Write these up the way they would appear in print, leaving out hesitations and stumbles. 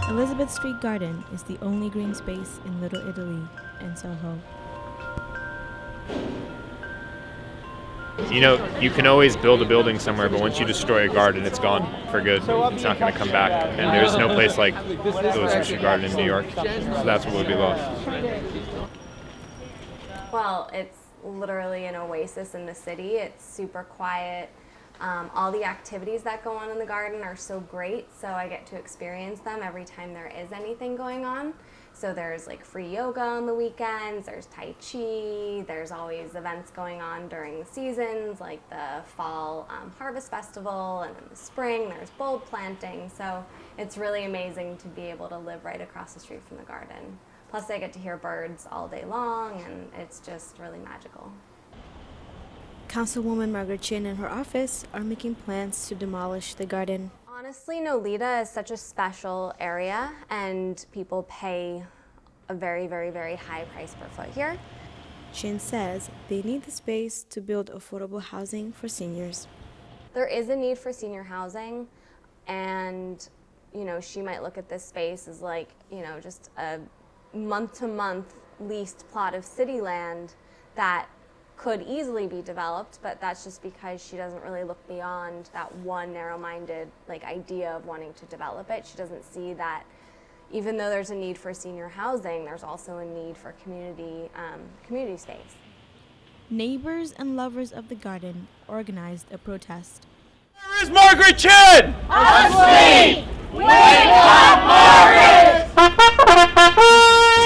Elizabeth Street Garden is the only green space in Little Italy and Soho. You know, you can always build a building somewhere, but once you destroy a garden, it's gone for good. It's not going to come back. And there's no place like Elizabeth Street Garden in New York. So that's what would be lost. Well, it's literally an oasis in the city. It's super quiet. All the activities that go on in the garden are so great, so I get to experience them every time there is anything going on. So there's like free yoga on the weekends, there's Tai Chi, there's always events going on during the seasons, like the fall harvest festival, and in the spring there's bulb planting. So it's really amazing to be able to live right across the street from the garden. Plus I get to hear birds all day long, and it's just really magical. Councilwoman Margaret Chin and her office are making plans to demolish the garden. Honestly, Nolita is such a special area, and people pay a very, very, very high price per foot here. Chin says they need the space to build affordable housing for seniors. There is a need for senior housing, and she might look at this space as like, just a month-to-month leased plot of city land that could easily be developed, but that's just because she doesn't really look beyond that one narrow-minded idea of wanting to develop it. She doesn't see that even though there's a need for senior housing, there's also a need for community space. Neighbors and lovers of the garden organized a protest. Where is Margaret Chin? Asleep! Wake up, Margaret!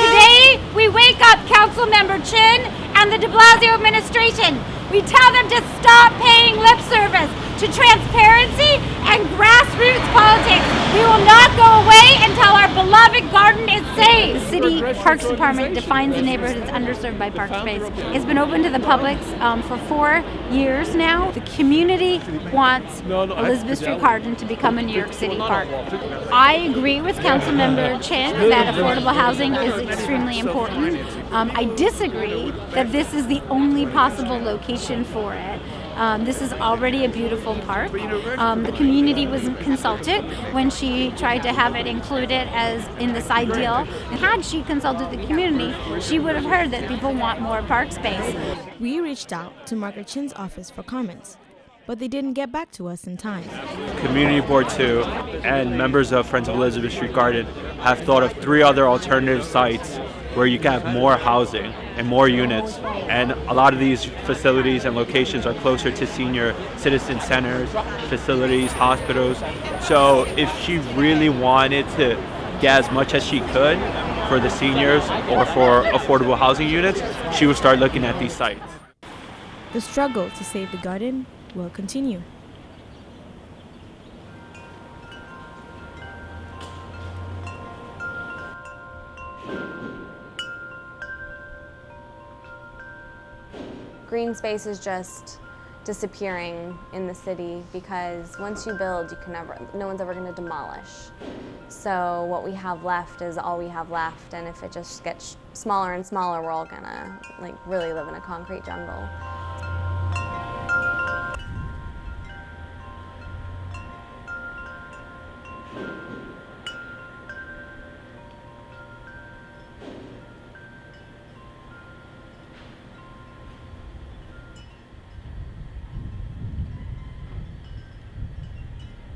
Today, we wake up Councilmember Chin and the de Blasio administration. We tell them to stop paying lip service to transparency and grassroots politics. We will not go away until our beloved garden is saved. The City Parks Department defines the neighborhood as underserved by park space. It's been open to the public for 4 years now. The community wants Elizabeth Street Garden to become a New York City park. I agree with Councilmember Chin that affordable housing is extremely important. I disagree that this is the only possible location for it. This is already a beautiful park. The community was consulted when she tried to have it included as in this ideal. Had she consulted the community, she would have heard that people want more park space. We reached out to Margaret Chin's office for comments, but they didn't get back to us in time. Community Board 2 and members of Friends of Elizabeth Street Garden have thought of 3 other alternative sites where you can have more housing and more units. And a lot of these facilities and locations are closer to senior citizen centers, facilities, hospitals. So if she really wanted to get as much as she could for the seniors or for affordable housing units, she would start looking at these sites. The struggle to save the garden will continue. Green space is just disappearing in the city because once you build, no one's ever going to demolish. So what we have left is all we have left, and if it just gets smaller and smaller, we're all gonna really live in a concrete jungle.